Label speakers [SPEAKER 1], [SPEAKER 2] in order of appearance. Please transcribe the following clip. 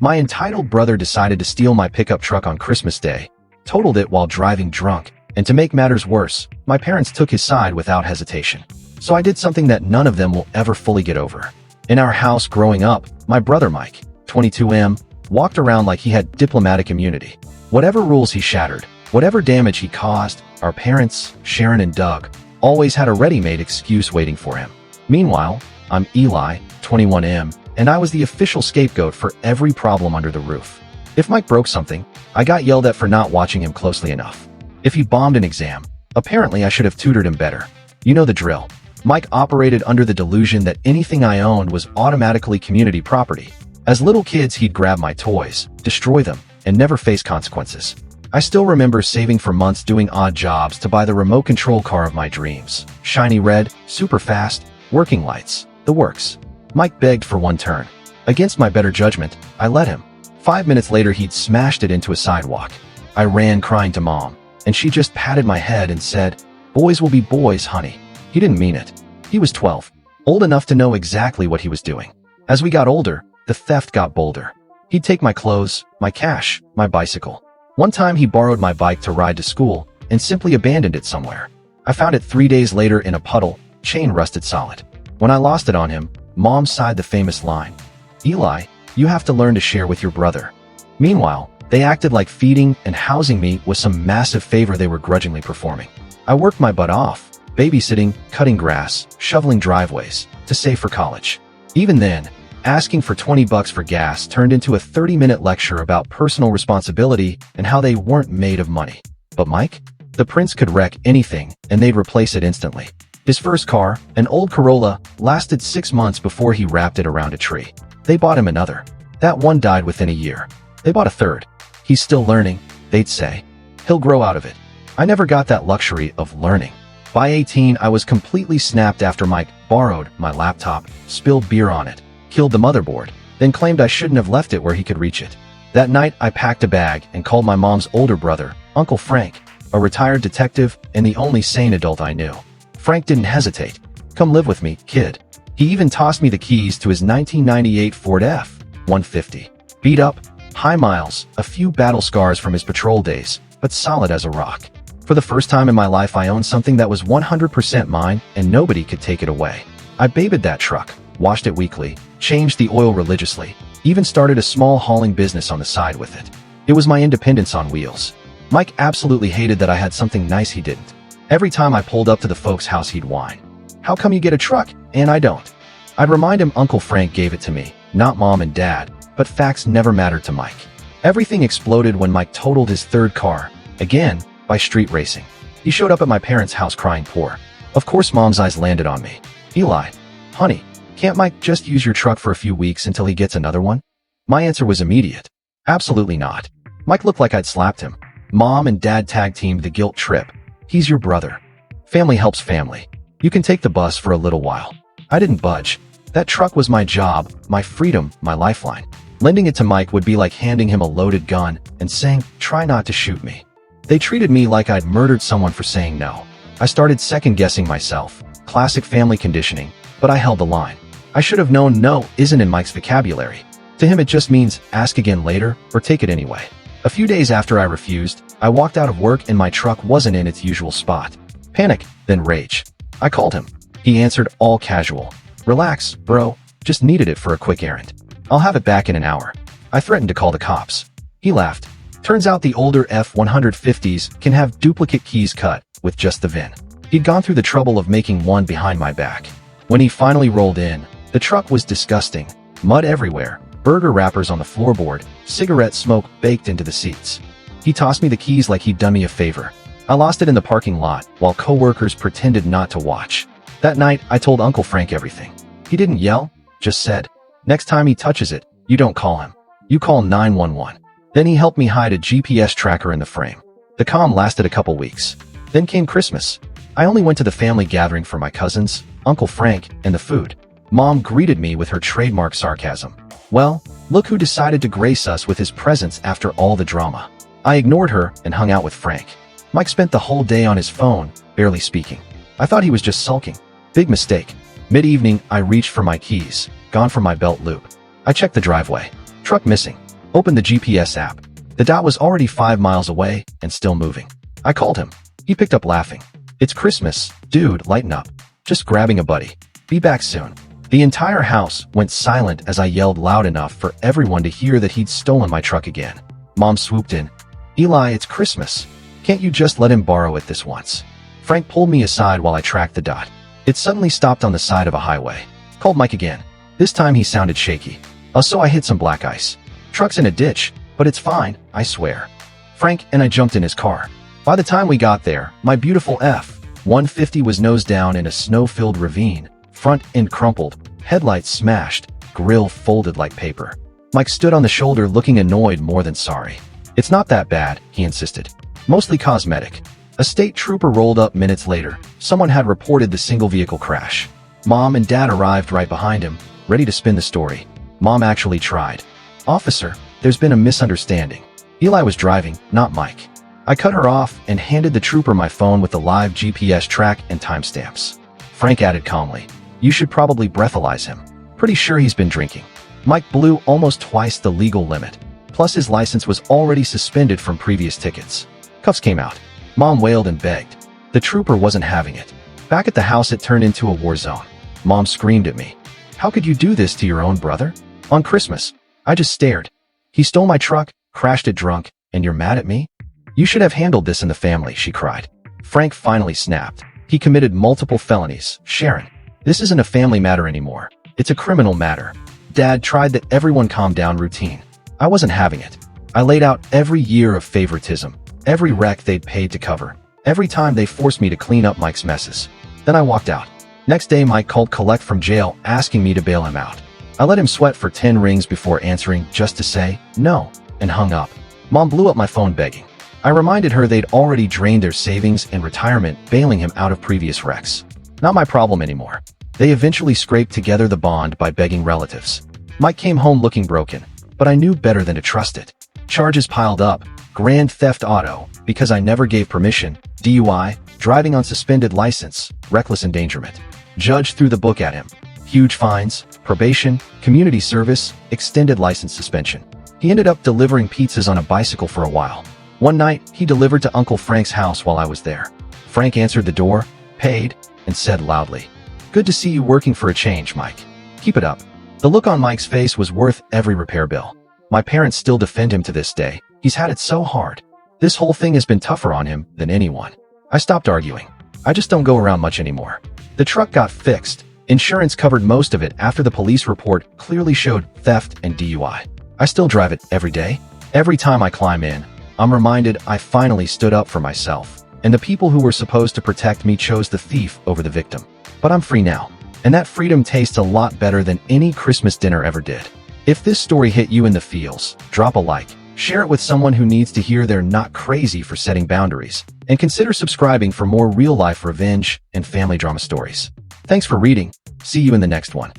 [SPEAKER 1] My entitled brother decided to steal my pickup truck on Christmas Day, totaled it while driving drunk, and to make matters worse, my parents took his side without hesitation. So I did something that none of them will ever fully get over. In our house growing up, my brother Mike, 22M, walked around like he had diplomatic immunity. Whatever rules he shattered, whatever damage he caused, our parents, Sharon and Doug, always had a ready-made excuse waiting for him. Meanwhile, I'm Eli, 21M, and I was the official scapegoat for every problem under the roof. If Mike broke something, I got yelled at for not watching him closely enough. If he bombed an exam, apparently I should have tutored him better. You know the drill. Mike operated under the delusion that anything I owned was automatically community property. As little kids, he'd grab my toys, destroy them, and never face consequences. I still remember saving for months doing odd jobs to buy the remote control car of my dreams. Shiny red, super fast, working lights, the works. Mike begged for one turn. Against my better judgment, I let him. 5 minutes later, he'd smashed it into a sidewalk. I ran crying to Mom, and she just patted my head and said, "Boys will be boys, honey." He didn't mean it. He was 12, old enough to know exactly what he was doing. As we got older, the theft got bolder. He'd take my clothes, my cash, my bicycle. One time he borrowed my bike to ride to school and simply abandoned it somewhere. I found it 3 days later in a puddle, chain rusted solid. When I lost it on him, Mom sighed the famous line, "Eli, you have to learn to share with your brother." Meanwhile, they acted like feeding and housing me was some massive favor they were grudgingly performing. I worked my butt off, babysitting, cutting grass, shoveling driveways, to save for college. Even then, asking for $20 for gas turned into a 30-minute lecture about personal responsibility and how they weren't made of money. But Mike? The prince could wreck anything, and they'd replace it instantly. His first car, an old Corolla, lasted 6 months before he wrapped it around a tree. They bought him another. That one died within a year. They bought a third. "He's still learning," they'd say. "He'll grow out of it." I never got that luxury of learning. By 18, I was completely snapped after Mike borrowed my laptop, spilled beer on it, killed the motherboard, then claimed I shouldn't have left it where he could reach it. That night, I packed a bag and called my mom's older brother, Uncle Frank, a retired detective and the only sane adult I knew. Frank didn't hesitate. "Come live with me, kid." He even tossed me the keys to his 1998 Ford F-150. Beat up, high miles, a few battle scars from his patrol days, but solid as a rock. For the first time in my life, I owned something that was 100% mine and nobody could take it away. I babied that truck, washed it weekly, changed the oil religiously, even started a small hauling business on the side with it. It was my independence on wheels. Mike absolutely hated that I had something nice he didn't. Every time I pulled up to the folks' house, he'd whine, "How come you get a truck, and I don't?" I'd remind him Uncle Frank gave it to me, not Mom and Dad, but facts never mattered to Mike. Everything exploded when Mike totaled his third car, again, by street racing. He showed up at my parents' house crying poor. Of course, Mom's eyes landed on me. "Eli, honey, can't Mike just use your truck for a few weeks until he gets another one?" My answer was immediate. Absolutely not. Mike looked like I'd slapped him. Mom and Dad tag-teamed the guilt trip. "He's your brother. Family helps family. You can take the bus for a little while." I didn't budge. That truck was my job, my freedom, my lifeline. Lending it to Mike would be like handing him a loaded gun and saying, "Try not to shoot me." They treated me like I'd murdered someone for saying no. I started second-guessing myself. Classic family conditioning, but I held the line. I should have known no isn't in Mike's vocabulary. To him, it just means ask again later or take it anyway. A few days after I refused, I walked out of work and my truck wasn't in its usual spot. Panic, then rage. I called him. He answered all casual. "Relax, bro. Just needed it for a quick errand. I'll have it back in an hour." I threatened to call the cops. He laughed. Turns out the older F-150s can have duplicate keys cut with just the VIN. He'd gone through the trouble of making one behind my back. When he finally rolled in, the truck was disgusting. Mud everywhere, burger wrappers on the floorboard, cigarette smoke baked into the seats. He tossed me the keys like he'd done me a favor. I lost it in the parking lot while coworkers pretended not to watch. That night, I told Uncle Frank everything. He didn't yell, just said, "Next time he touches it, you don't call him. You call 911. Then he helped me hide a GPS tracker in the frame. The calm lasted a couple weeks. Then came Christmas. I only went to the family gathering for my cousins, Uncle Frank, and the food. Mom greeted me with her trademark sarcasm. Well, look who decided to grace us with his presence after all the drama. I ignored her and hung out with Frank. Mike spent the whole day on his phone, barely speaking. I thought he was just sulking. Big mistake. Mid-evening, I reached for my keys, gone from my belt loop. I checked the driveway. Truck missing. Opened the GPS app. The dot was already 5 miles away and still moving. I called him. He picked up laughing. "It's Christmas. Dude, lighten up. Just grabbing a buddy. Be back soon." The entire house went silent as I yelled loud enough for everyone to hear that he'd stolen my truck again. Mom swooped in. "Eli, it's Christmas. Can't you just let him borrow it this once?" Frank pulled me aside while I tracked the dot. It suddenly stopped on the side of a highway. Called Mike again. This time he sounded shaky. "So I hit some black ice. Truck's in a ditch, but it's fine, I swear." Frank and I jumped in his car. By the time we got there, my beautiful F-150 was nose down in a snow-filled ravine, front end crumpled, headlights smashed, grille folded like paper. Mike stood on the shoulder looking annoyed more than sorry. "It's not that bad," he insisted. "Mostly cosmetic." A state trooper rolled up minutes later. Someone had reported the single vehicle crash. Mom and Dad arrived right behind him, ready to spin the story. Mom actually tried. "Officer, there's been a misunderstanding. Eli was driving, not Mike." I cut her off and handed the trooper my phone with the live GPS track and timestamps. Frank added calmly, "You should probably breathalyze him. Pretty sure he's been drinking." Mike blew almost twice the legal limit. Plus his license was already suspended from previous tickets. Cuffs came out. Mom wailed and begged. The trooper wasn't having it. Back at the house it turned into a war zone. Mom screamed at me. "How could you do this to your own brother? On Christmas?" I just stared. "He stole my truck, crashed it drunk, and you're mad at me? You should have handled this in the family," she cried. Frank finally snapped. "He committed multiple felonies, Sharon. This isn't a family matter anymore. It's a criminal matter." Dad tried the everyone calm down routine. I wasn't having it. I laid out every year of favoritism, every wreck they'd paid to cover, every time they forced me to clean up Mike's messes. Then I walked out. Next day Mike called collect from jail asking me to bail him out. I let him sweat for 10 rings before answering just to say no, and hung up. Mom blew up my phone begging. I reminded her they'd already drained their savings and retirement bailing him out of previous wrecks. Not my problem anymore. They eventually scraped together the bond by begging relatives. Mike came home looking broken, but I knew better than to trust it. Charges piled up. Grand theft auto, because I never gave permission, DUI, driving on suspended license, reckless endangerment. Judge threw the book at him. Huge fines, probation, community service, extended license suspension. He ended up delivering pizzas on a bicycle for a while. One night, he delivered to Uncle Frank's house while I was there. Frank answered the door, paid, and said loudly, "Good to see you working for a change, Mike. Keep it up." The look on Mike's face was worth every repair bill. My parents still defend him to this day. He's had it so hard. This whole thing has been tougher on him than anyone. I stopped arguing. I just don't go around much anymore. The truck got fixed. Insurance covered most of it after the police report clearly showed theft and DUI. I still drive it every day. Every time I climb in, I'm reminded I finally stood up for myself, and the people who were supposed to protect me chose the thief over the victim. But I'm free now, and that freedom tastes a lot better than any Christmas dinner ever did. If this story hit you in the feels, drop a like, share it with someone who needs to hear they're not crazy for setting boundaries, and consider subscribing for more real-life revenge and family drama stories. Thanks for reading. See you in the next one.